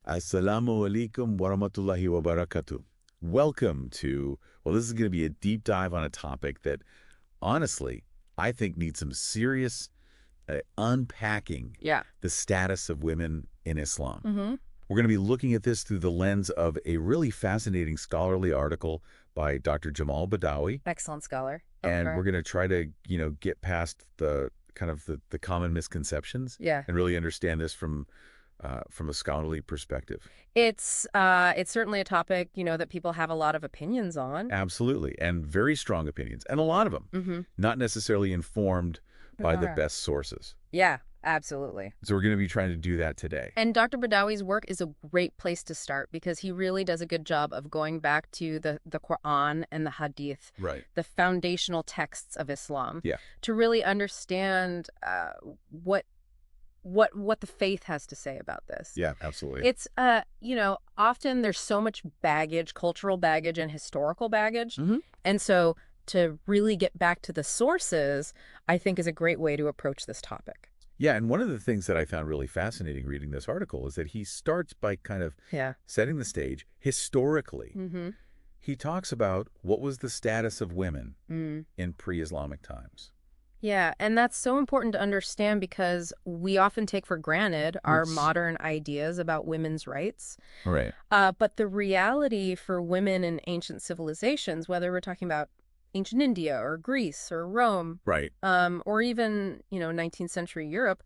Assalamu alaikum wa rahmatullahi wa barakatuh. Welcome to, well, this is going to be a deep dive on a topic that, honestly, I think needs some serious unpacking. Yeah. The status of women in Islam. Mm-hmm. We're going to be looking at this through the lens of a really fascinating scholarly article by Dr. Jamal Badawi. Excellent scholar. And we're going to try to, get past the kind of the common misconceptions. Yeah. And really understand this from a scholarly perspective. It's certainly a topic, that people have a lot of opinions on. Absolutely. And very strong opinions. And a lot of them. Not necessarily informed by the best sources. Yeah, absolutely. So we're going to be trying to do that today. And Dr. Badawi's work is a great place to start because he really does a good job of going back to the Qur'an and the Hadith, right? The foundational texts of Islam, yeah, to really understand what the faith has to say about this. Yeah, absolutely. It's, often there's so much baggage, cultural baggage and historical baggage. And so to really get back to the sources, I think is a great way to approach this topic. Yeah, and one of the things that I found really fascinating reading this article is that he starts by kind of setting the stage historically. He talks about what was the status of women in pre-Islamic times. Yeah, and that's so important to understand because we often take for granted our modern ideas about women's rights. Right. But the reality for women in ancient civilizations, whether we're talking about ancient India or Greece or Rome, right, or even, 19th century Europe,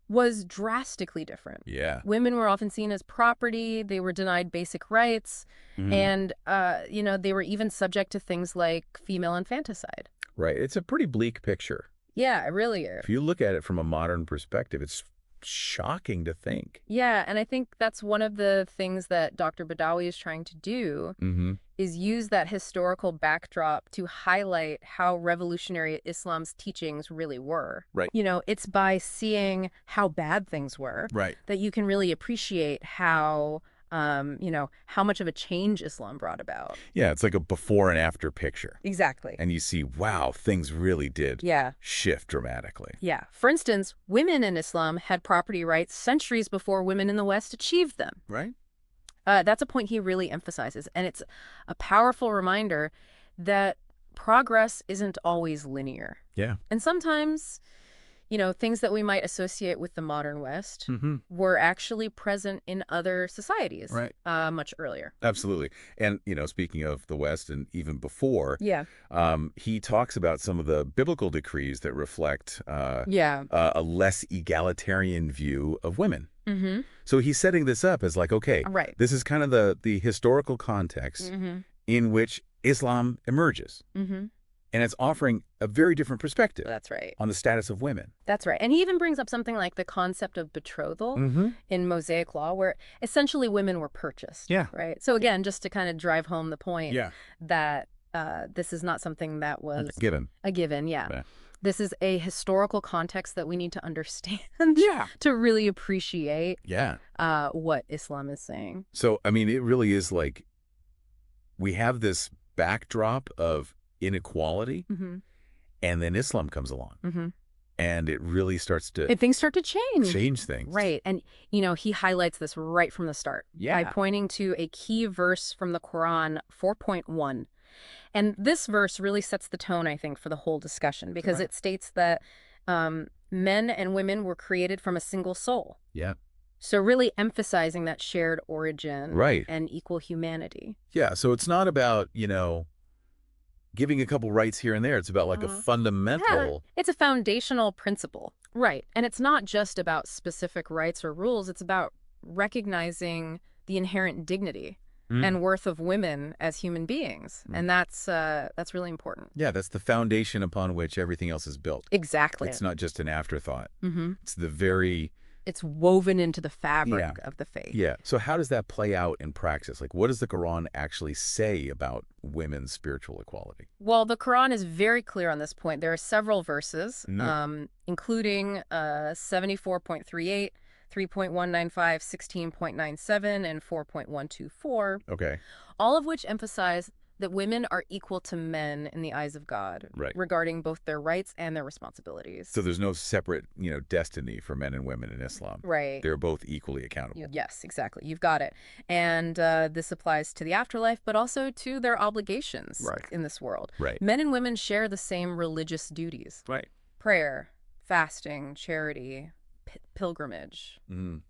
was drastically different. Yeah. Women were often seen as property. They were denied basic rights. And, they were even subject to things like female infanticide. Right. It's a pretty bleak picture. Yeah, it really is. If you look at it from a modern perspective, it's shocking to think. Yeah, and I think that's one of the things that Dr. Badawi is trying to do is use that historical backdrop to highlight how revolutionary Islam's teachings really were. Right. It's by seeing how bad things were that you can really appreciate how how much of a change Islam brought about. Yeah, it's like a before and after picture. Exactly. And you see, wow, things really did shift dramatically. Yeah. For instance, women in Islam had property rights centuries before women in the West achieved them. Right. That's a point he really emphasizes. And it's a powerful reminder that progress isn't always linear. Yeah. And sometimes, things that we might associate with the modern West were actually present in other societies much earlier. Absolutely. And, speaking of the West and even before, he talks about some of the biblical decrees that reflect a less egalitarian view of women. So he's setting this up as like, okay, this is kind of the historical context in which Islam emerges. And it's offering a very different perspective. That's right. On the status of women. That's right. And he even brings up something like the concept of betrothal in Mosaic law, where essentially women were purchased. Yeah. Right. So again, just to kind of drive home the point that this is not something that was a given. Yeah. This is a historical context that we need to understand to really appreciate what Islam is saying. So, I mean, it really is like we have this backdrop of inequality, and then Islam comes along, and it really starts to... And things start to change. Change things. Right. And, he highlights this right from the start by pointing to a key verse from the Quran, 4.1. And this verse really sets the tone, I think, for the whole discussion, because it states that men and women were created from a single soul. Yeah. So really emphasizing that shared origin and equal humanity. Yeah, so it's not about, giving a couple rights here and there. It's about like a fundamental... Yeah, it's a foundational principle. Right. And it's not just about specific rights or rules. It's about recognizing the inherent dignity and worth of women as human beings. And that's really important. Yeah, that's the foundation upon which everything else is built. Exactly. It's not just an afterthought. It's the very... It's woven into the fabric of the faith. Yeah. So how does that play out in practice? Like, what does the Quran actually say about women's spiritual equality? Well, the Quran is very clear on this point. There are several verses, including 74.38, 3.195, 16.97, and 4.124. Okay. All of which emphasize that women are equal to men in the eyes of God, regarding both their rights and their responsibilities. So there's no separate, destiny for men and women in Islam. Right. They're both equally accountable. Yes, exactly. You've got it. And this applies to the afterlife, but also to their obligations in this world. Right. Men and women share the same religious duties. Right. Prayer, fasting, charity, pilgrimage.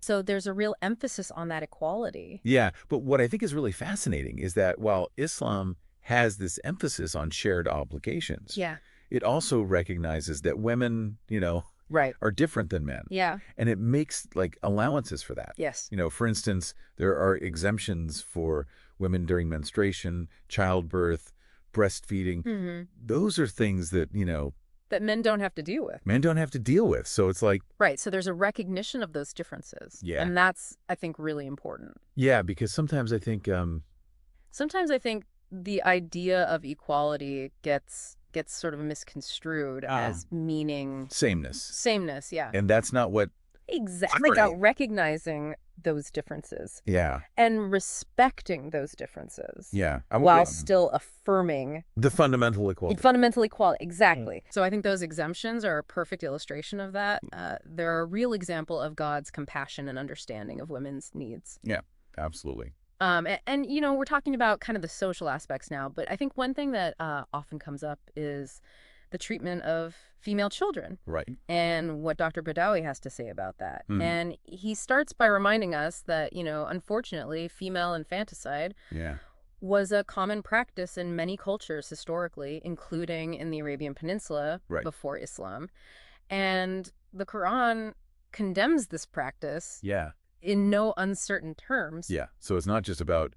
So there's a real emphasis on that equality. Yeah, but what I think is really fascinating is that while Islam has this emphasis on shared obligations, it also recognizes that women, are different than men. Yeah. And it makes allowances for that. Yes. For instance, there are exemptions for women during menstruation, childbirth, breastfeeding. Those are things that, that men don't have to deal with. Men don't have to deal with. So it's like... Right. So there's a recognition of those differences. Yeah. And that's, I think, really important. Yeah, because sometimes I think... Sometimes I think the idea of equality gets sort of misconstrued as meaning... Sameness. Sameness, yeah. And that's not what... Exactly. About recognizing those differences. Yeah. And respecting those differences. Yeah. While still affirming... the fundamental equality. Fundamental equality, exactly. So I think those exemptions are a perfect illustration of that. They're a real example of God's compassion and understanding of women's needs. Yeah, absolutely. And we're talking about kind of the social aspects now, but I think one thing that often comes up is the treatment of female children. Right. And what Dr. Badawi has to say about that. And he starts by reminding us that, unfortunately, female infanticide was a common practice in many cultures historically, including in the Arabian Peninsula before Islam. And the Qur'an condemns this practice in no uncertain terms. Yeah. So it's not just about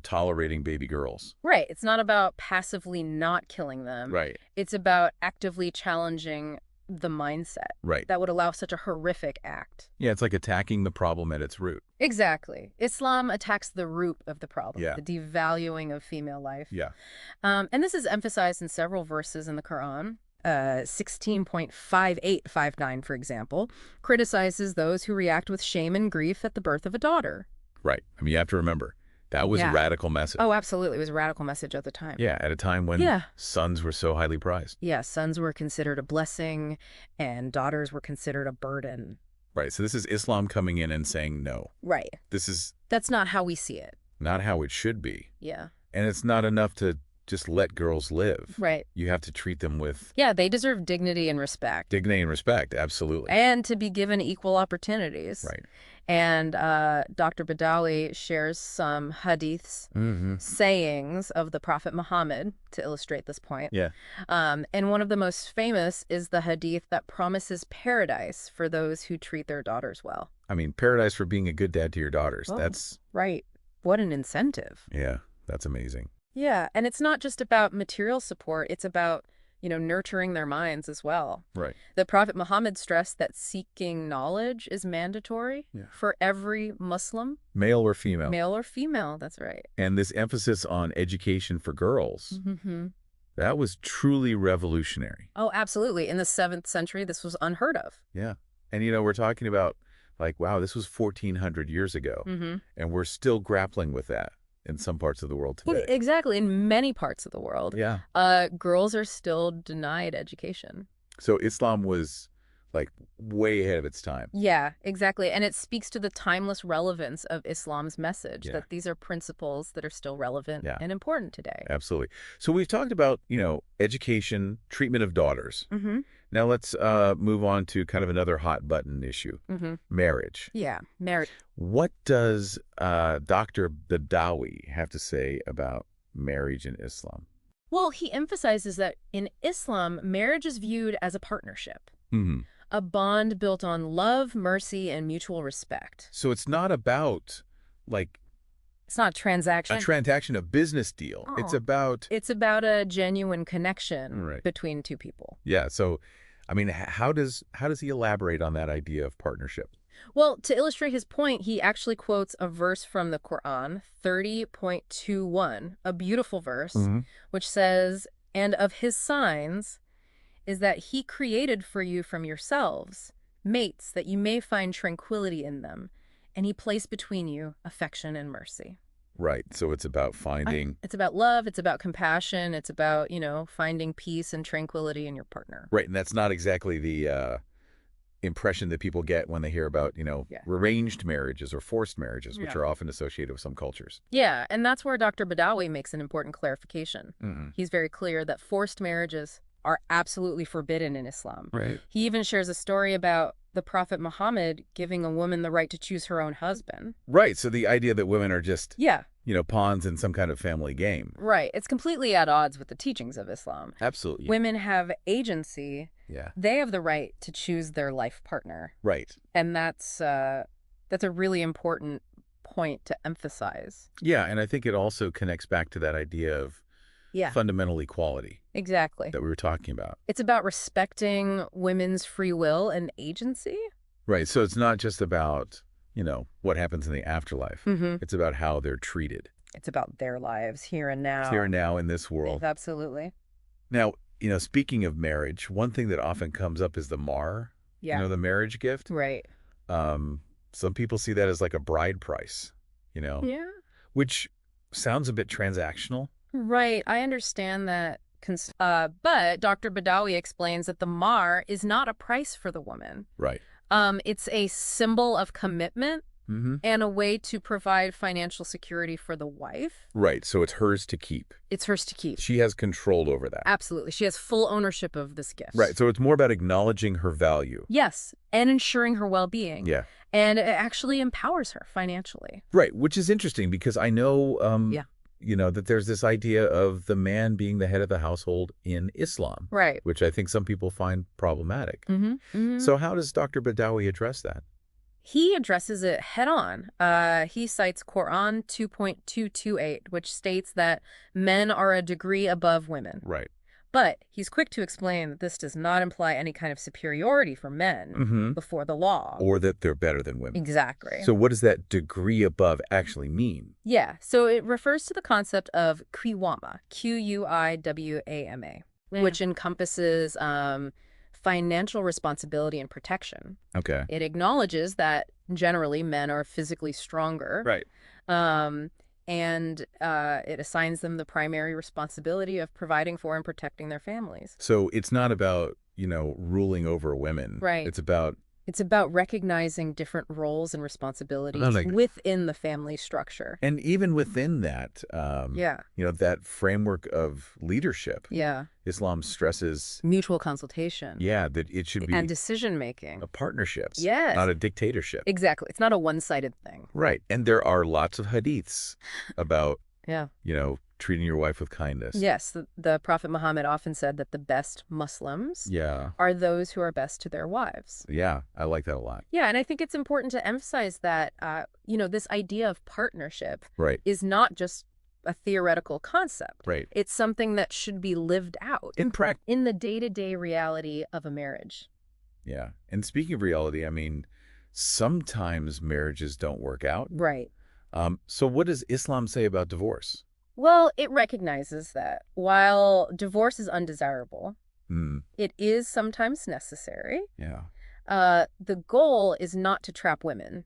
tolerating baby girls. Right. It's not about passively not killing them. Right. It's about actively challenging the mindset that would allow such a horrific act. Yeah, it's like attacking the problem at its root. Exactly. Islam attacks the root of the problem, the devaluing of female life. Yeah. And this is emphasized in several verses in the Quran. 16.5859, for example, criticizes those who react with shame and grief at the birth of a daughter. Right. I mean, you have to remember, that was a radical message. Oh, absolutely. It was a radical message at the time. Yeah, at a time when sons were so highly prized. Yeah, sons were considered a blessing and daughters were considered a burden. Right. So this is Islam coming in and saying no. Right. That's not how we see it. Not how it should be. Yeah. And it's not enough to just let girls live. Right. You have to treat them with... Yeah, they deserve dignity and respect. Dignity and respect, absolutely. And to be given equal opportunities. Right. And Dr. Badawi shares some hadiths, sayings of the Prophet Muhammad to illustrate this point. Yeah. And one of the most famous is the hadith that promises paradise for those who treat their daughters well. I mean, paradise for being a good dad to your daughters. Oh, that's... Right. What an incentive. Yeah, that's amazing. Yeah, and it's not just about material support. It's about, nurturing their minds as well. Right. The Prophet Muhammad stressed that seeking knowledge is mandatory for every Muslim. Male or female. Male or female, that's right. And this emphasis on education for girls, that was truly revolutionary. Oh, absolutely. In the 7th century, this was unheard of. Yeah. And, we're talking about, wow, this was 1,400 years ago. And we're still grappling with that in some parts of the world today. Exactly. In many parts of the world. Yeah. Girls are still denied education. So Islam was way ahead of its time. Yeah, exactly. And it speaks to the timeless relevance of Islam's message that these are principles that are still relevant and important today. Absolutely. So we've talked about, education, treatment of daughters. Now let's move on to kind of another hot button issue, marriage. Yeah, marriage. What does Dr. Badawi have to say about marriage in Islam? Well, he emphasizes that in Islam, marriage is viewed as a partnership, a bond built on love, mercy, and mutual respect. So it's not about it's not a transaction. A transaction, a business deal. Oh. It's about a genuine connection between two people. Yeah. So, I mean, how does he elaborate on that idea of partnership? Well, to illustrate his point, he actually quotes a verse from the Qur'an, 30.21, a beautiful verse, which says, "And of his signs is that he created for you from yourselves mates that you may find tranquility in them, and he placed between you affection and mercy." Right. So it's about finding... It's about love. It's about compassion. It's about, finding peace and tranquility in your partner. Right. And that's not exactly the impression that people get when they hear about, arranged marriages or forced marriages, which are often associated with some cultures. Yeah. And that's where Dr. Badawi makes an important clarification. He's very clear that forced marriages are absolutely forbidden in Islam. Right. He even shares a story about the Prophet Muhammad giving a woman the right to choose her own husband. Right. So the idea that women are just, pawns in some kind of family game. Right. It's completely at odds with the teachings of Islam. Absolutely. Women have agency. Yeah. They have the right to choose their life partner. Right. And that's a really important point to emphasize. Yeah. And I think it also connects back to that idea of fundamental equality. Exactly. That we were talking about. It's about respecting women's free will and agency. Right. So it's not just about, what happens in the afterlife. It's about how they're treated. It's about their lives here and now. Here and now in this world. Absolutely. Now, speaking of marriage, one thing that often comes up is the mar. Yeah. The marriage gift. Right. Some people see that as like a bride price, Yeah. Which sounds a bit transactional. Right. I understand that. But Dr. Badawi explains that the mar is not a price for the woman. Right. It's a symbol of commitment and a way to provide financial security for the wife. Right. So it's hers to keep. It's hers to keep. She has control over that. Absolutely. She has full ownership of this gift. Right. So it's more about acknowledging her value. Yes. And ensuring her well-being. Yeah. And it actually empowers her financially. Right. Which is interesting because I know, that there's this idea of the man being the head of the household in Islam. Right. Which I think some people find problematic. So how does Dr. Badawi address that? He addresses it head on. He cites Qur'an 2.228, which states that men are a degree above women. Right. But he's quick to explain that this does not imply any kind of superiority for men before the law. Or that they're better than women. Exactly. So what does that degree above actually mean? Yeah. So it refers to the concept of qiwama, Q-U-I-W-A-M-A, which encompasses financial responsibility and protection. Okay. It acknowledges that generally men are physically stronger. Right. And it assigns them the primary responsibility of providing for and protecting their families. So it's not about, ruling over women. Right. It's about recognizing different roles and responsibilities within the family structure. And even within that, that framework of leadership. Yeah. Islam stresses mutual consultation. Yeah, that it should be. And decision-making. A partnership. Yes. Not a dictatorship. Exactly. It's not a one-sided thing. Right. And there are lots of hadiths about, treating your wife with kindness. Yes. The Prophet Muhammad often said that the best Muslims are those who are best to their wives. Yeah. I like that a lot. Yeah. And I think it's important to emphasize that, this idea of partnership is not just a theoretical concept. Right. It's something that should be lived out in practice, in the day-to-day reality of a marriage. Yeah. And speaking of reality, I mean, sometimes marriages don't work out. Right. So what does Islam say about divorce? Well, it recognizes that while divorce is undesirable, it is sometimes necessary. Yeah. The goal is not to trap women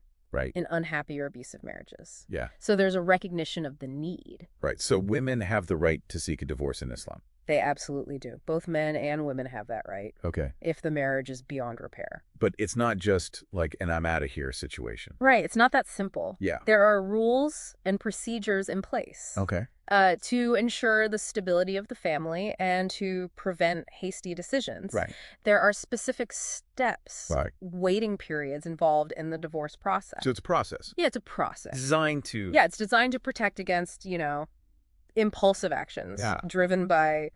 in unhappy or abusive marriages. Yeah. So there's a recognition of the need. Right. So women have the right to seek a divorce in Islam. They absolutely do. Both men and women have that right. Okay. If the marriage is beyond repair. But it's not just like an I'm out of here situation. Right. It's not that simple. Yeah. There are rules and procedures in place. Okay. To ensure the stability of the family and to prevent hasty decisions. Right. There are specific steps, waiting periods involved in the divorce process. So it's a process. Yeah, it's a process. Designed to... Yeah, it's designed to protect against, impulsive actions driven by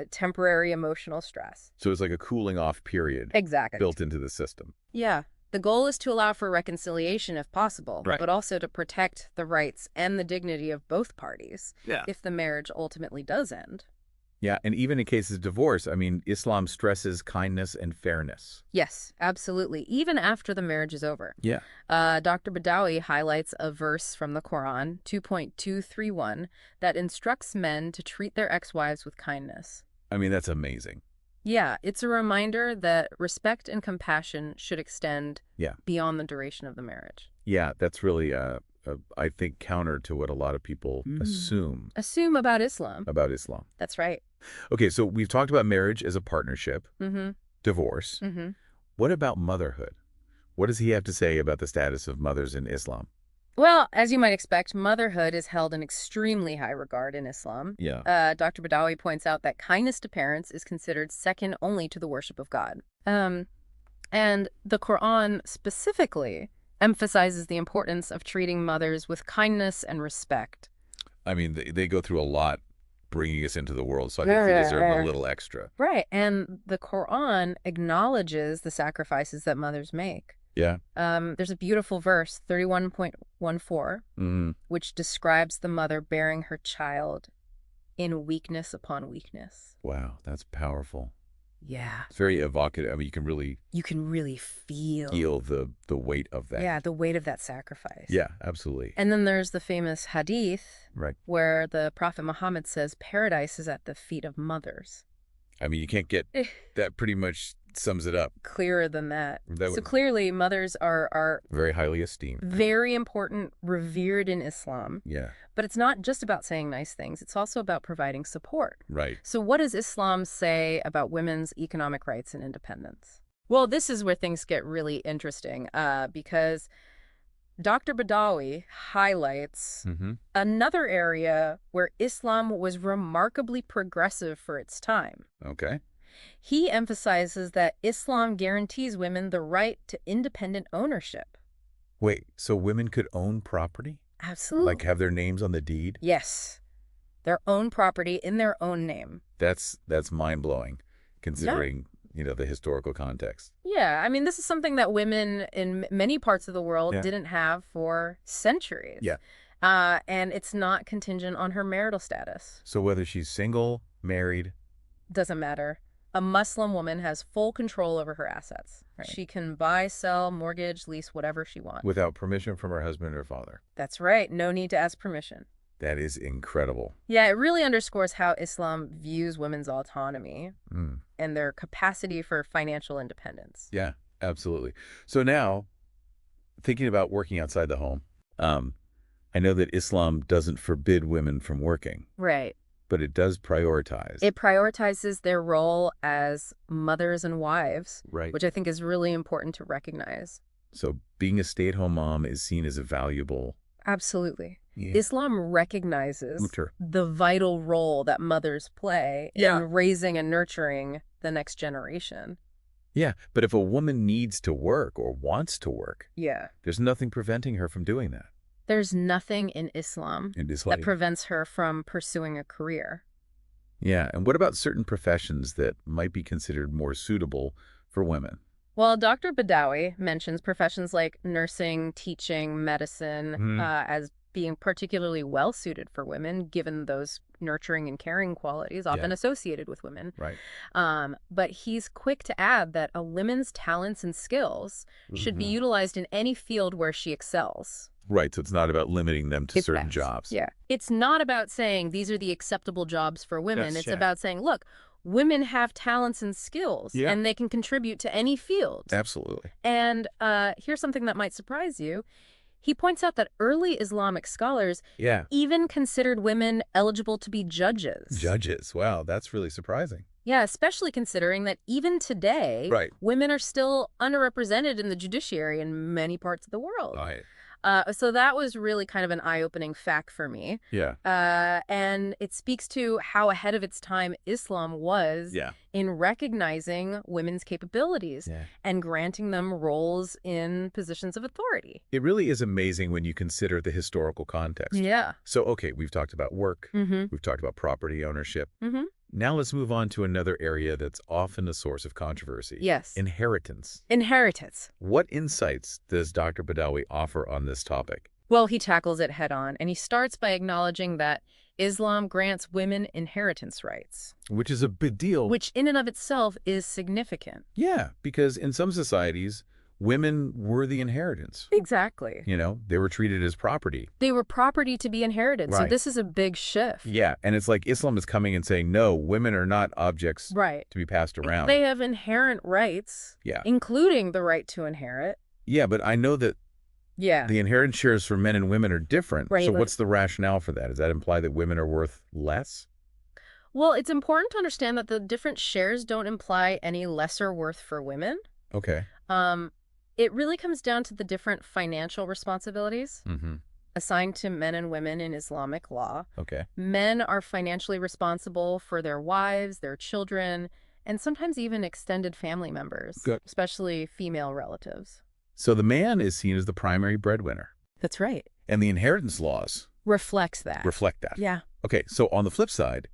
temporary emotional stress. So it's like a cooling off period. Exactly. Built into the system. Yeah. The goal is to allow for reconciliation if possible, but also to protect the rights and the dignity of both parties if the marriage ultimately does end. Yeah, and even in cases of divorce, I mean, Islam stresses kindness and fairness. Yes, absolutely. Even after the marriage is over. Yeah. Dr. Badawi highlights a verse from the Qur'an, 2.231, that instructs men to treat their ex-wives with kindness. I mean, that's amazing. Yeah, it's a reminder that respect and compassion should extend beyond the duration of the marriage. Yeah, that's really I think, counter to what a lot of people assume. Assume about Islam. About Islam. That's right. Okay, so we've talked about marriage as a partnership, divorce. What about motherhood? What does he have to say about the status of mothers in Islam? Well, as you might expect, motherhood is held in extremely high regard in Islam. Yeah. Dr. Badawi points out that kindness to parents is considered second only to the worship of God. And the Qur'an specifically emphasizes the importance of treating mothers with kindness and respect. I mean, they go through a lot bringing us into the world, so I think they deserve a little extra. Right, and the Qur'an acknowledges the sacrifices that mothers make. Yeah. There's a beautiful verse, 31.14, which describes the mother bearing her child in weakness upon weakness. Wow, that's powerful. Yeah. It's very evocative. I mean, you can really feel the weight of that. Yeah, the weight of that sacrifice. Yeah, absolutely. And then there's the famous hadith, right, where the Prophet Muhammad says paradise is at the feet of mothers. I mean, you can't get that pretty much sums it up. Clearer than that. So clearly, mothers are very highly esteemed. Very important, revered in Islam. Yeah. But it's not just about saying nice things. It's also about providing support. Right. So what does Islam say about women's economic rights and independence? Well, this is where things get really interesting because Dr. Badawi highlights another area where Islam was remarkably progressive for its time. Okay. He emphasizes that Islam guarantees women the right to independent ownership. Wait, so women could own property? Absolutely. Like have their names on the deed? Yes. Their own property in their own name. That's mind-blowing, considering, the historical context. Yeah, I mean, this is something that women in many parts of the world didn't have for centuries. Yeah. And it's not contingent on her marital status. So whether she's single, married... Doesn't matter. A Muslim woman has full control over her assets. Right. She can buy, sell, mortgage, lease, whatever she wants. Without permission from her husband or father. That's right. No need to ask permission. That is incredible. Yeah, it really underscores how Islam views women's autonomy and their capacity for financial independence. Yeah, absolutely. So now, thinking about working outside the home, I know that Islam doesn't forbid women from working. Right. But it does prioritize. It prioritizes their role as mothers and wives, right, which I think is really important to recognize. So being a stay-at-home mom is seen as a valuable... Absolutely. Yeah. Islam recognizes the vital role that mothers play in raising and nurturing the next generation. Yeah, but if a woman needs to work or wants to work, there's nothing preventing her from doing that. There's nothing in Islam that prevents her from pursuing a career. Yeah, and what about certain professions that might be considered more suitable for women? Well, Dr. Badawi mentions professions like nursing, teaching, medicine as being particularly well-suited for women, given those nurturing and caring qualities often associated with women. Right. But he's quick to add that a woman's talents and skills should be utilized in any field where she excels. Right, so it's not about limiting them to certain jobs. Yeah. It's not about saying these are the acceptable jobs for women. It's about saying, look, women have talents and skills, and they can contribute to any field. Absolutely. And here's something that might surprise you. He points out that early Islamic scholars even considered women eligible to be judges. Judges. Wow, that's really surprising. Yeah, especially considering that even today, women are still underrepresented in the judiciary in many parts of the world. Right. So that was really kind of an eye-opening fact for me. Yeah. And it speaks to how ahead of its time Islam was in recognizing women's capabilities and granting them roles in positions of authority. It really is amazing when you consider the historical context. Yeah. So, okay, we've talked about work. We've talked about property ownership. Now let's move on to another area that's often a source of controversy. Yes. Inheritance. Inheritance. What insights does Dr. Badawi offer on this topic? Well, he tackles it head on, and he starts by acknowledging that Islam grants women inheritance rights. Which is a big deal. Which in and of itself is significant. Yeah, because in some societies, women were the inheritance. Exactly. They were treated as property. They were property to be inherited. Right. So this is a big shift. Yeah, and it's like Islam is coming and saying, no, women are not objects to be passed around. They have inherent rights, including the right to inherit. Yeah, but I know that Yeah. The inheritance shares for men and women are different. Right. So what's the rationale for that? Does that imply that women are worth less? Well, it's important to understand that the different shares don't imply any lesser worth for women. Okay. It really comes down to the different financial responsibilities Mm-hmm. assigned to men and women in Islamic law. Okay. Men are financially responsible for their wives, their children, and sometimes even extended family members, Good. especially female relatives. So the man is seen as the primary breadwinner. That's right. And the inheritance laws Reflects that. reflect that. Yeah. Okay, so on the flip side,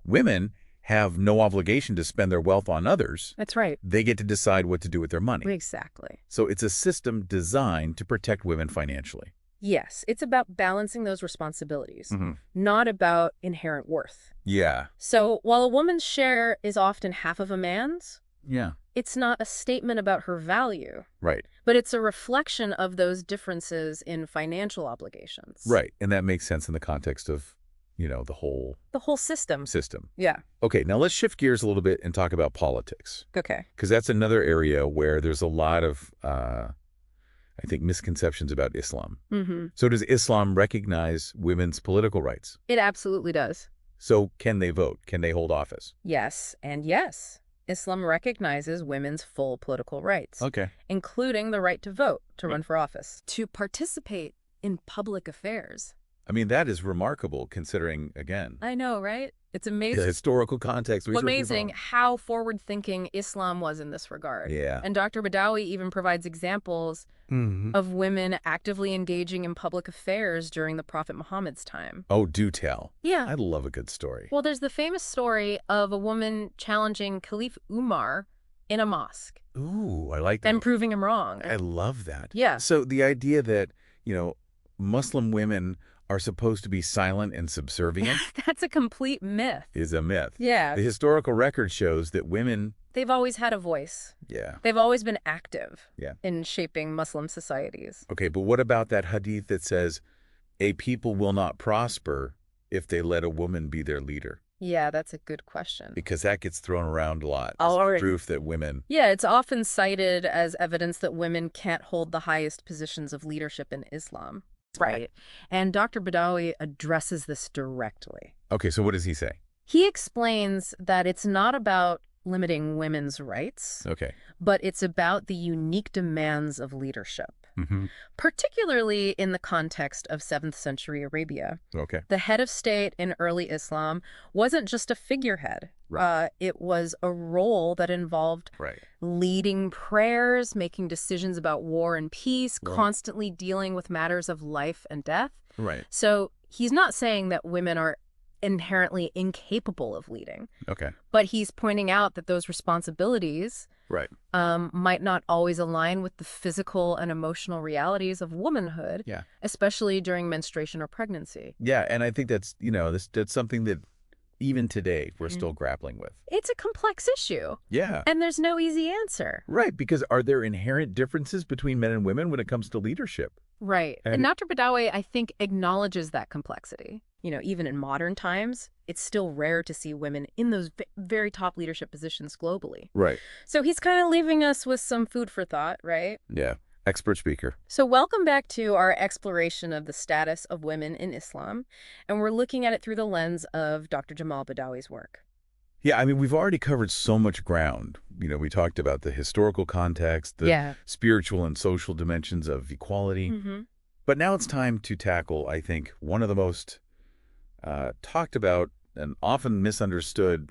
women have no obligation to spend their wealth on others. That's right. They get to decide what to do with their money. Exactly. So it's a system designed to protect women financially. Yes, it's about balancing those responsibilities, Mm-hmm. not about inherent worth. Yeah. So while a woman's share is often half of a man's, Yeah. it's not a statement about her value, Right. but it's a reflection of those differences in financial obligations. Right. And that makes sense in the context of, the whole system. system. Yeah. Okay, now let's shift gears a little bit and talk about politics. Okay. Because that's another area where there's a lot of, I think, misconceptions about Islam. Mm-hmm. So does Islam recognize women's political rights? It absolutely does. So can they vote? Can they hold office? Yes, and yes. Islam recognizes women's full political rights, Okay. including the right to vote, to run for office, to participate in public affairs. I mean, that is remarkable considering, again, I know, right? It's the amazing. historical context. Amazing how forward-thinking Islam was in this regard. Yeah. And Dr. Badawi even provides examples of women actively engaging in public affairs during the Prophet Muhammad's time. Oh, do tell. Yeah. I love a good story. Well, there's the famous story of a woman challenging Caliph Umar in a mosque Ooh, I like that. and proving him wrong. I love that. Yeah. So the idea that, Muslim women are supposed to be silent and subservient That's a complete myth. is a myth. Yeah. The historical record shows that women, They've always had a voice. yeah. They've always been active Yeah. in shaping Muslim societies. Okay, but what about that hadith that says, a people will not prosper if they let a woman be their leader? Yeah, that's a good question. Because that gets thrown around a lot. Oh, as right. proof that women... Yeah, it's often cited as evidence that women can't hold the highest positions of leadership in Islam. Right. And Dr. Badawi addresses this directly. Okay, so what does he say? He explains that it's not about limiting women's rights, Okay. but it's about the unique demands of leadership, particularly in the context of 7th century Arabia. Okay. The head of state in early Islam wasn't just a figurehead. Right. It was a role that involved Right. leading prayers, making decisions about war and peace, Right. constantly dealing with matters of life and death. Right. So he's not saying that women are inherently incapable of leading, Okay. but he's pointing out that those responsibilities Right. might not always align with the physical and emotional realities of womanhood, Yeah. especially during menstruation or pregnancy. Yeah, and I think that's, that's something that even today we're still grappling with. It's a complex issue, Yeah. and there's no easy answer. Right, because are there inherent differences between men and women when it comes to leadership? Right. And- And Dr. Badawi, I think, acknowledges that complexity. Even in modern times, it's still rare to see women in those very top leadership positions globally. Right. So he's kind of leaving us with some food for thought, right? Yeah. Expert speaker. So welcome back to our exploration of the status of women in Islam, and we're looking at it through the lens of Dr. Jamal Badawi's work. Yeah, I mean, we've already covered so much ground. We talked about the historical context, the spiritual and social dimensions of equality. Mm-hmm. But now it's time to tackle, I think, one of the most talked about and often misunderstood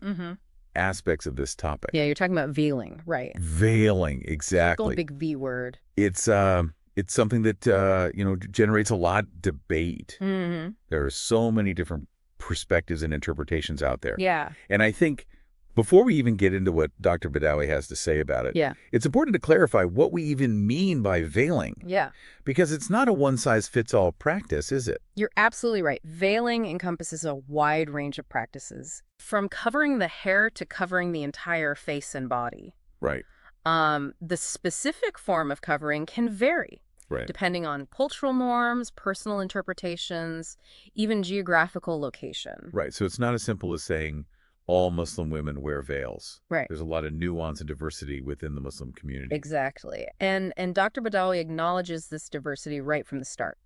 aspects of this topic. Yeah, you're talking about veiling, right? Veiling, exactly. Big V word. It's something that generates a lot of debate. Mm-hmm. There are so many different perspectives and interpretations out there. Yeah. And I think before we even get into what Dr. Badawi has to say about it, it's important to clarify what we even mean by veiling. Yeah. Because it's not a one-size-fits-all practice, is it? You're absolutely right. Veiling encompasses a wide range of practices, from covering the hair to covering the entire face and body. Right. The specific form of covering can vary, depending on cultural norms, personal interpretations, even geographical location. Right. So it's not as simple as saying all Muslim women wear veils. Right. There's a lot of nuance and diversity within the Muslim community. Exactly. And Dr. Badawi acknowledges this diversity right from the start.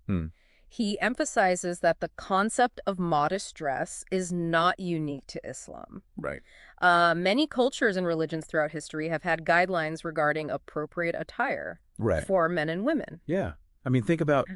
He emphasizes that the concept of modest dress is not unique to Islam. Right. Many cultures and religions throughout history have had guidelines regarding appropriate attire for men and women. Yeah. I mean, think about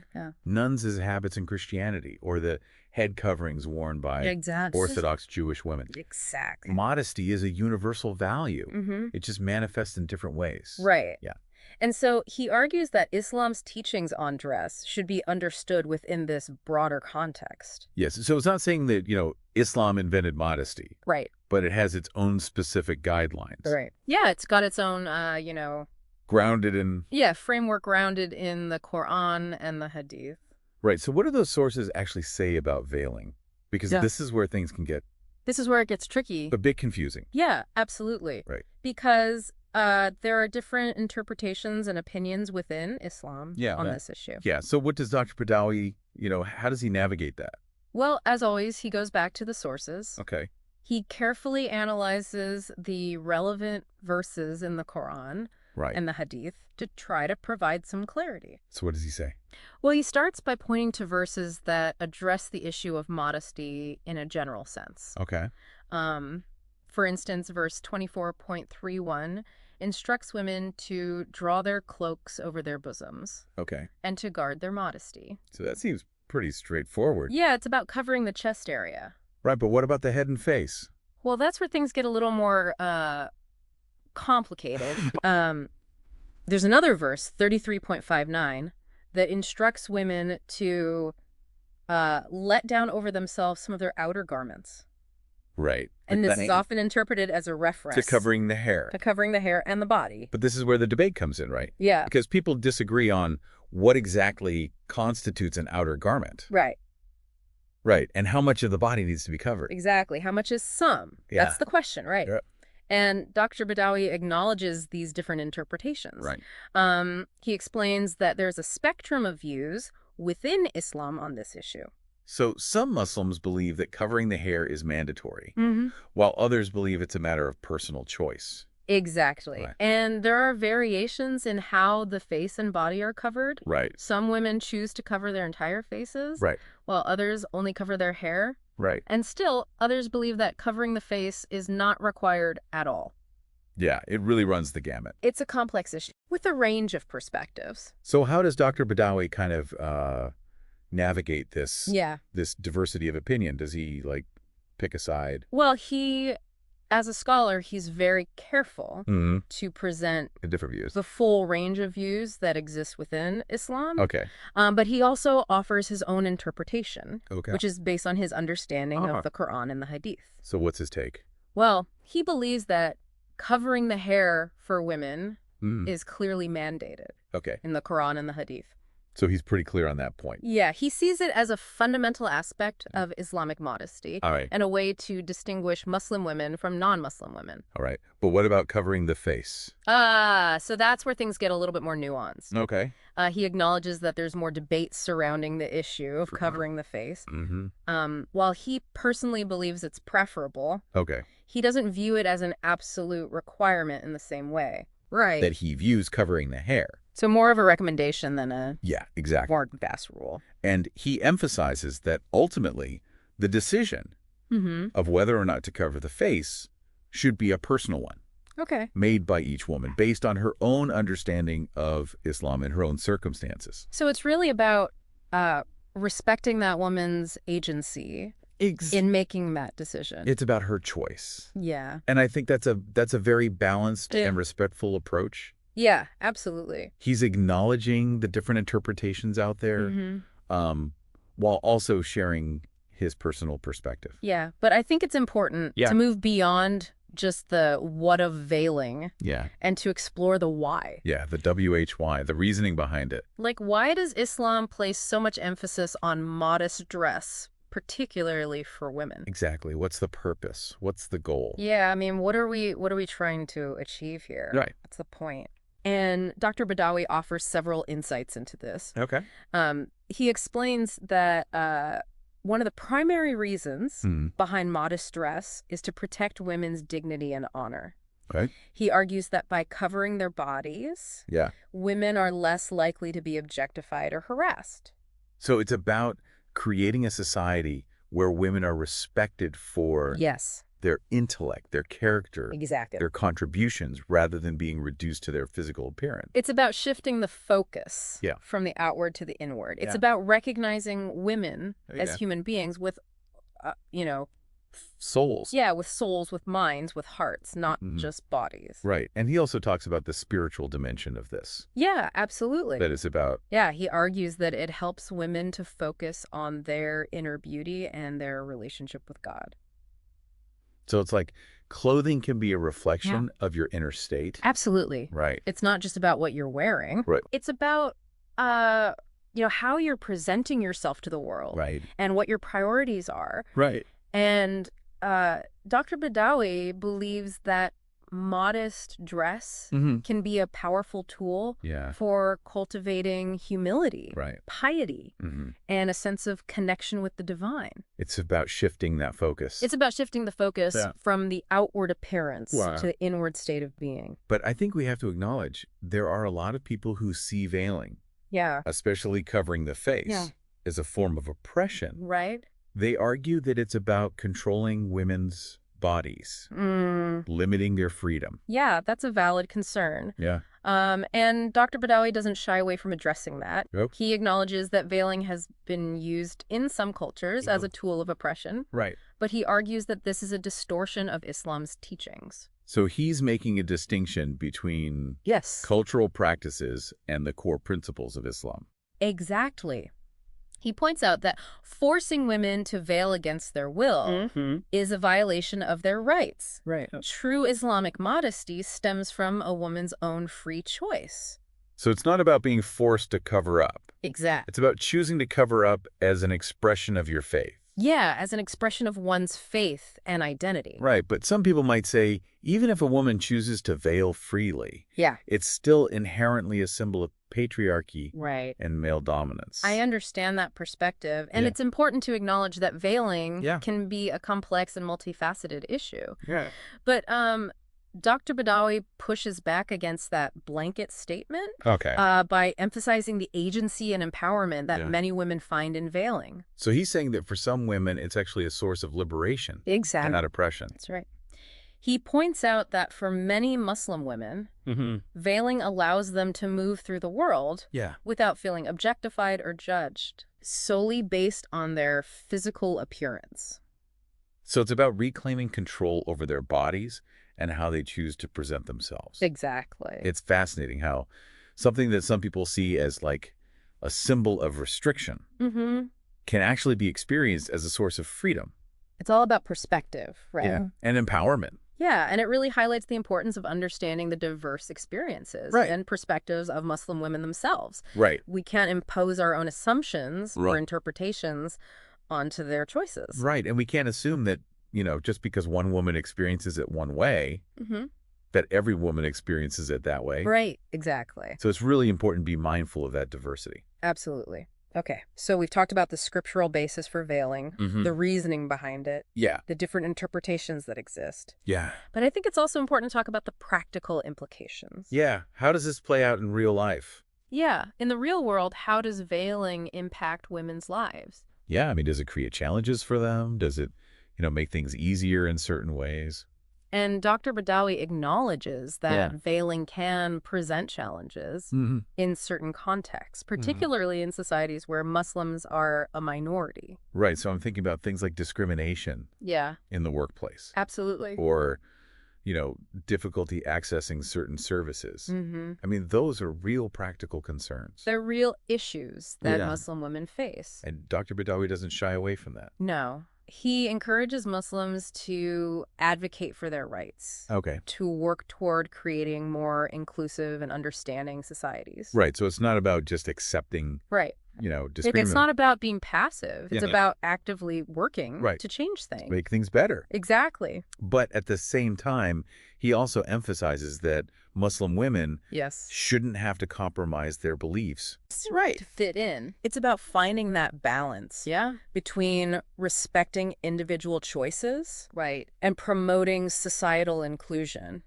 nuns' habits in Christianity, or the head coverings worn by Orthodox Jewish women. Exactly. Modesty is a universal value. It just manifests in different ways. Right. Yeah. And so he argues that Islam's teachings on dress should be understood within this broader context. Yes. So it's not saying that, Islam invented modesty. Right. But it has its own specific guidelines. Right. Yeah, it's got its own, grounded in... Yeah, framework grounded in the Qur'an and the Hadith. Right. So what do those sources actually say about veiling? Because this is where things can get... This is where it gets tricky. A bit confusing. Yeah, absolutely. Right. Because there are different interpretations and opinions within Islam on this issue. Yeah. So what does Dr. Badawi, how does he navigate that? Well, as always, he goes back to the sources. Okay. He carefully analyzes the relevant verses in the Qur'an and the Hadith to try to provide some clarity. So what does he say? Well, he starts by pointing to verses that address the issue of modesty in a general sense. Okay. For instance, verse 24.31 instructs women to draw their cloaks over their bosoms. Okay. And to guard their modesty. So that seems pretty straightforward. Yeah, it's about covering the chest area. Right, but what about the head and face? Well, that's where things get a little more complicated. There's another verse, 33.59, that instructs women to let down over themselves some of their outer garments. Right. And this is often interpreted as a reference. To covering the hair. To covering the hair and the body. But this is where the debate comes in, right? Yeah. Because people disagree on what exactly constitutes an outer garment. Right. Right. And how much of the body needs to be covered. Exactly. How much is some? Yeah. That's the question, right? Yeah. And Dr. Badawi acknowledges these different interpretations. Right. He explains that there's a spectrum of views within Islam on this issue. So some Muslims believe that covering the hair is mandatory, Mm-hmm. while others believe it's a matter of personal choice. Exactly. Right. And there are variations in how the face and body are covered. Right. Some women choose to cover their entire faces, Right. while others only cover their hair. Right. And still, others believe that covering the face is not required at all. Yeah, it really runs the gamut. It's a complex issue with a range of perspectives. So how does Dr. Badawi kind of navigate this diversity of opinion? Does he, pick a side? Well, as a scholar, he's very careful to present different views, the full range of views that exist within Islam. Okay. But he also offers his own interpretation, Okay. which is based on his understanding of the Qur'an and the Hadith. So what's his take? Well, he believes that covering the hair for women is clearly mandated in the Qur'an and the Hadith. So he's pretty clear on that point. Yeah, he sees it as a fundamental aspect of Islamic modesty. All right. And a way to distinguish Muslim women from non-Muslim women. All right. But what about covering the face? So that's where things get a little bit more nuanced. Okay. He acknowledges that there's more debate surrounding the issue of covering the face. While he personally believes it's preferable, he doesn't view it as an absolute requirement in the same way. Right. That he views covering the hair. So more of a recommendation than a more vast rule. And he emphasizes that ultimately the decision of whether or not to cover the face should be a personal one. Okay. Made by each woman based on her own understanding of Islam and her own circumstances. So it's really about respecting that woman's agency in making that decision. It's about her choice. Yeah. And I think that's a very balanced and respectful approach. Yeah, absolutely. He's acknowledging the different interpretations out there while also sharing his personal perspective. Yeah, but I think it's important to move beyond just the what of veiling and to explore the why. Yeah, the WHY, the reasoning behind it. Like, why does Islam place so much emphasis on modest dress, particularly for women? Exactly. What's the purpose? What's the goal? Yeah, I mean, what are we trying to achieve here? Right. That's the point. And Dr. Badawi offers several insights into this. Okay. He explains that one of the primary reasons behind modest dress is to protect women's dignity and honor. Okay. He argues that by covering their bodies, women are less likely to be objectified or harassed. So it's about creating a society where women are respected for their intellect, their character, their contributions, rather than being reduced to their physical appearance. It's about shifting the focus from the outward to the inward. It's about recognizing women as human beings with, souls. Yeah, with souls, with minds, with hearts, not just bodies. Right. And he also talks about the spiritual dimension of this. Yeah, absolutely. That is about... Yeah, he argues that it helps women to focus on their inner beauty and their relationship with God. So it's like clothing can be a reflection of your inner state. Absolutely. Right. It's not just about what you're wearing. Right. It's about, how you're presenting yourself to the world. Right. And what your priorities are. Right. And Dr. Badawi believes that modest dress can be a powerful tool for cultivating humility, piety, and a sense of connection with the divine. It's about shifting that focus. It's about shifting the focus from the outward appearance to the inward state of being. But I think we have to acknowledge there are a lot of people who see veiling, especially covering the face, as a form of oppression. Right. They argue that it's about controlling women's bodies, limiting their freedom. Yeah, that's a valid concern. Yeah. And Dr. Badawi doesn't shy away from addressing that. Yep. He acknowledges that veiling has been used in some cultures as a tool of oppression. Right. But he argues that this is a distortion of Islam's teachings. So he's making a distinction between cultural practices and the core principles of Islam. Exactly. He points out that forcing women to veil against their will is a violation of their rights. Right. True Islamic modesty stems from a woman's own free choice. So it's not about being forced to cover up. Exactly. It's about choosing to cover up as an expression of your faith. Yeah, as an expression of one's faith and identity. Right, but some people might say, even if a woman chooses to veil freely, it's still inherently a symbol of patriarchy and male dominance. I understand that perspective, and it's important to acknowledge that veiling can be a complex and multifaceted issue. Yeah. But Dr. Badawi pushes back against that blanket statement by emphasizing the agency and empowerment that many women find in veiling. So he's saying that for some women, it's actually a source of liberation and not oppression. That's right. He points out that for many Muslim women, veiling allows them to move through the world without feeling objectified or judged, solely based on their physical appearance. So it's about reclaiming control over their bodies and how they choose to present themselves. Exactly. It's fascinating how something that some people see as like a symbol of restriction can actually be experienced as a source of freedom. It's all about perspective, right? Yeah, and empowerment. Yeah, and it really highlights the importance of understanding the diverse experiences and perspectives of Muslim women themselves. Right. We can't impose our own assumptions or interpretations onto their choices. Right, and we can't assume that, just because one woman experiences it one way, that every woman experiences it that way. Right, exactly. So it's really important to be mindful of that diversity. Absolutely. Okay, so we've talked about the scriptural basis for veiling, the reasoning behind it, the different interpretations that exist. Yeah. But I think it's also important to talk about the practical implications. Yeah, how does this play out in real life? Yeah, in the real world, how does veiling impact women's lives? Yeah, I mean, does it create challenges for them? Does it, make things easier in certain ways? And Dr. Badawi acknowledges that veiling can present challenges in certain contexts, particularly in societies where Muslims are a minority. Right. So I'm thinking about things like discrimination in the workplace. Absolutely. Or, difficulty accessing certain services. I mean, those are real practical concerns. They're real issues that Muslim women face. And Dr. Badawi doesn't shy away from that. No. He encourages Muslims to advocate for their rights. Okay. To work toward creating more inclusive and understanding societies. Right. So it's not about just accepting disagreement. It's not about being passive. It's about actively working to change things. Make things better. Exactly. But at the same time, he also emphasizes that Muslim women shouldn't have to compromise their beliefs. To fit in. It's about finding that balance between respecting individual choices and promoting societal inclusion.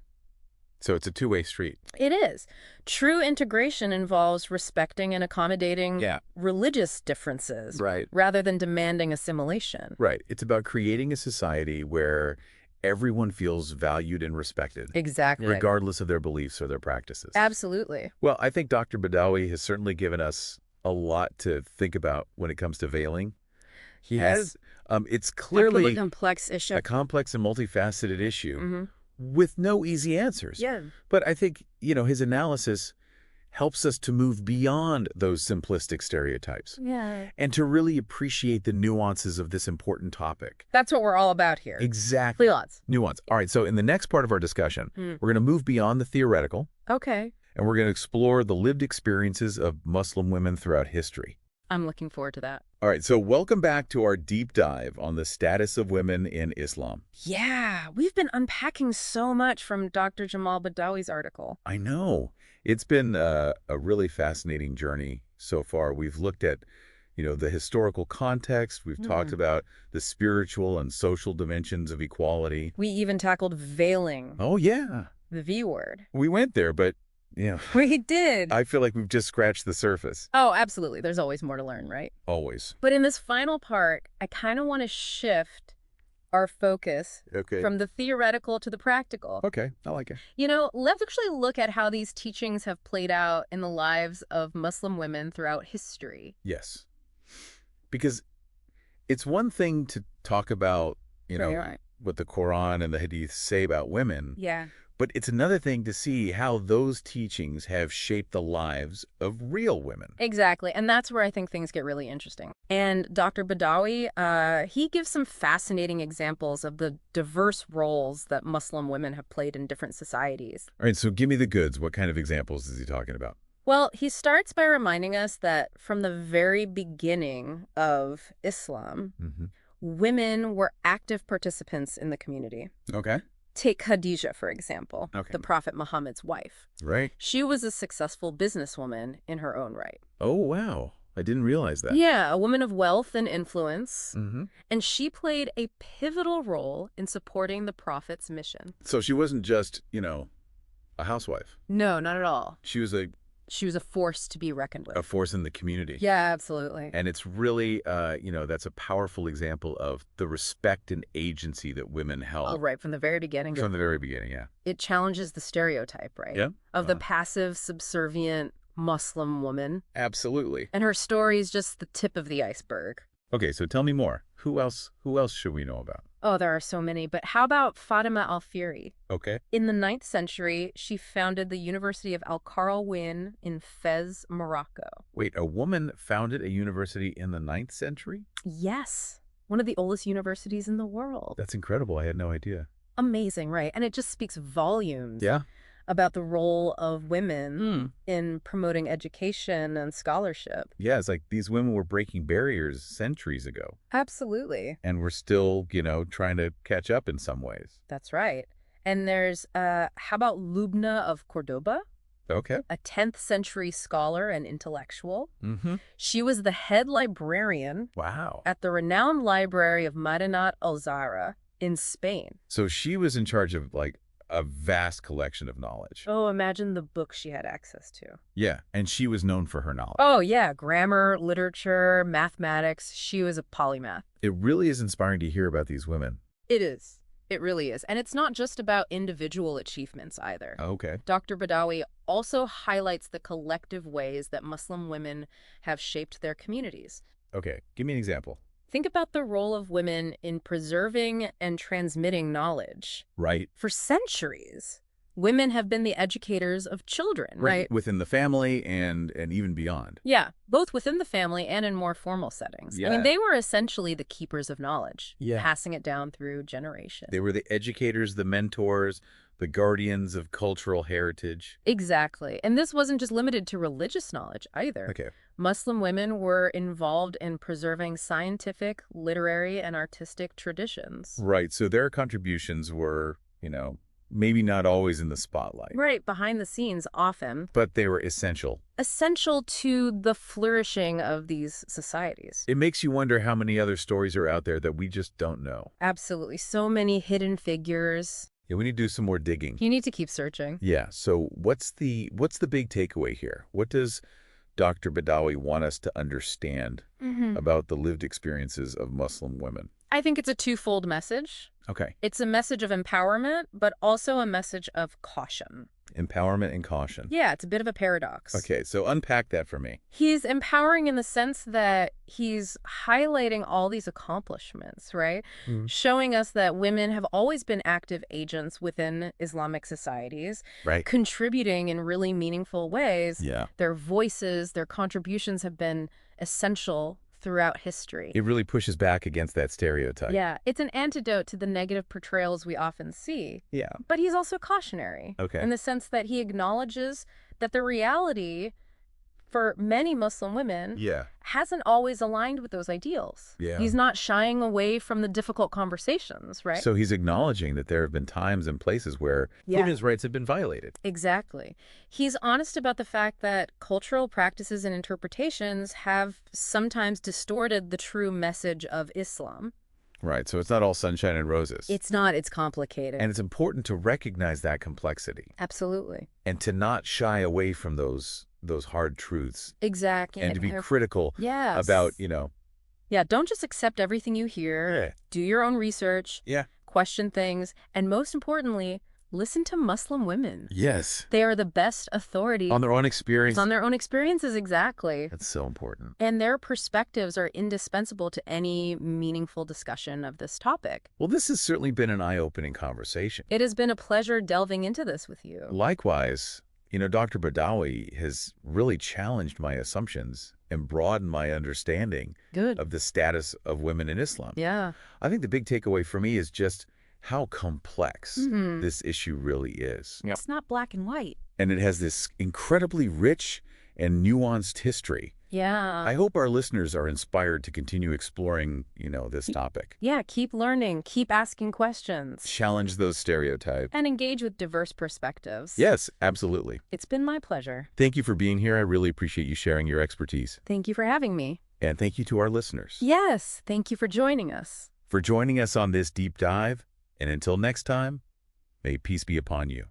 So it's a two-way street. It is. True integration involves respecting and accommodating religious differences rather than demanding assimilation. Right. It's about creating a society where everyone feels valued and respected. Exactly. Regardless of their beliefs or their practices. Absolutely. Well, I think Dr. Badawi has certainly given us a lot to think about when it comes to veiling. He has. It's clearly a complex issue. A complex and multifaceted issue with no easy answers. Yeah. But I think, his analysis helps us to move beyond those simplistic stereotypes. Yeah. And to really appreciate the nuances of this important topic. That's what we're all about here. Exactly. Nuance. All right, so in the next part of our discussion, we're going to move beyond the theoretical. Okay. And we're going to explore the lived experiences of Muslim women throughout history. I'm looking forward to that. All right, so welcome back to our deep dive on the status of women in Islam. Yeah, we've been unpacking so much from Dr. Jamal Badawi's article. I know. It's been a really fascinating journey so far. We've looked at, the historical context. We've talked about the spiritual and social dimensions of equality. We even tackled veiling. Oh, yeah. The V word. We went there, but, We did. I feel like we've just scratched the surface. Oh, absolutely. There's always more to learn, right? Always. But in this final part, I kind of want to shift our focus from the theoretical to the practical. Okay, I like it. Let's actually look at how these teachings have played out in the lives of Muslim women throughout history. Yes. Because it's one thing to talk about, what the Qur'an and the Hadith say about women. Yeah. But it's another thing to see how those teachings have shaped the lives of real women. Exactly. And that's where I think things get really interesting. And Dr. Badawi, he gives some fascinating examples of the diverse roles that Muslim women have played in different societies. All right, so give me the goods. What kind of examples is he talking about? Well, he starts by reminding us that from the very beginning of Islam, women were active participants in the community. Okay. Take Khadijah, for example, the Prophet Muhammad's wife. Right. She was a successful businesswoman in her own right. Oh, wow. I didn't realize that. Yeah, a woman of wealth and influence. And she played a pivotal role in supporting the Prophet's mission. So she wasn't just, a housewife. No, not at all. She was a force to be reckoned with. A force in the community. Yeah, absolutely. And it's really, that's a powerful example of the respect and agency that women held. Oh, right, from the very beginning. From the very beginning, yeah. It challenges the stereotype, right? Yeah. Of the passive, subservient Muslim woman. Absolutely. And her story is just the tip of the iceberg. Okay, so tell me more. Who else should we know about? Oh, there are so many. But how about Fatima al-Fihri? Okay. In the 9th century, she founded the University of Al-Qarawiyyin in Fez, Morocco. Wait, a woman founded a university in the 9th century? Yes. One of the oldest universities in the world. That's incredible. I had no idea. Amazing, right? And it just speaks volumes. Yeah. About the role of women in promoting education and scholarship. Yeah, it's like these women were breaking barriers centuries ago. Absolutely. And we're still, trying to catch up in some ways. That's right. And there's, how about Lubna of Cordoba? Okay. A 10th century scholar and intellectual. She was the head librarian at the renowned library of Madinat al-Zahra in Spain. So she was in charge of, a vast collection of knowledge. Oh, imagine the books she had access to. Yeah, and she was known for her knowledge. Oh, yeah. Grammar, literature, mathematics. She was a polymath. It really is inspiring to hear about these women. It is. It really is. And it's not just about individual achievements either. Okay. Dr. Badawi also highlights the collective ways that Muslim women have shaped their communities. Okay. Give me an example. Think about the role of women in preserving and transmitting knowledge. Right. For centuries, women have been the educators of children, right? Within the family and even beyond. Yeah, both within the family and in more formal settings. Yeah. I mean, they were essentially the keepers of knowledge, passing it down through generations. They were the educators, the mentors, the guardians of cultural heritage. Exactly. And this wasn't just limited to religious knowledge either. Okay. Muslim women were involved in preserving scientific, literary, and artistic traditions. Right. So their contributions were, maybe not always in the spotlight. Right. Behind the scenes often. But they were essential. Essential to the flourishing of these societies. It makes you wonder how many other stories are out there that we just don't know. Absolutely. So many hidden figures. Yeah, we need to do some more digging. You need to keep searching. Yeah. So what's the big takeaway here? What does Dr. Badawi want us to understand about the lived experiences of Muslim women? I think it's a twofold message. Okay. It's a message of empowerment, but also a message of caution. Empowerment and caution. Yeah, it's a bit of a paradox. Okay, so unpack that for me. He's empowering in the sense that he's highlighting all these accomplishments, right? Showing us that women have always been active agents within Islamic societies, contributing in really meaningful ways. Yeah. Their voices, their contributions have been essential throughout history. It really pushes back against that stereotype. Yeah, it's an antidote to the negative portrayals we often see. Yeah. But he's also cautionary. Okay. In the sense that he acknowledges that the reality for many Muslim women hasn't always aligned with those ideals. Yeah. He's not shying away from the difficult conversations, right? So he's acknowledging that there have been times and places where women's rights have been violated. Exactly. He's honest about the fact that cultural practices and interpretations have sometimes distorted the true message of Islam. Right. So it's not all sunshine and roses. It's not. It's complicated. And it's important to recognize that complexity. Absolutely. And to not shy away from those hard truths. Exactly. And to be critical about, Yeah, don't just accept everything you hear. Do your own research. Question things. And most importantly, listen to Muslim women. Yes. They are the best authority. On their own experience. On their own experiences, exactly. That's so important. And their perspectives are indispensable to any meaningful discussion of this topic. Well, this has certainly been an eye-opening conversation. It has been a pleasure delving into this with you. Likewise. Dr. Badawi has really challenged my assumptions and broadened my understanding of the status of women in Islam. Yeah. I think the big takeaway for me is just how complex this issue really is. It's not black and white. And it has this incredibly rich and nuanced history. Yeah. I hope our listeners are inspired to continue exploring, this topic. Yeah, keep learning, keep asking questions. Challenge those stereotypes. And engage with diverse perspectives. Yes, absolutely. It's been my pleasure. Thank you for being here. I really appreciate you sharing your expertise. Thank you for having me. And thank you to our listeners. Yes, thank you for joining us. For joining us on this deep dive. And until next time, may peace be upon you.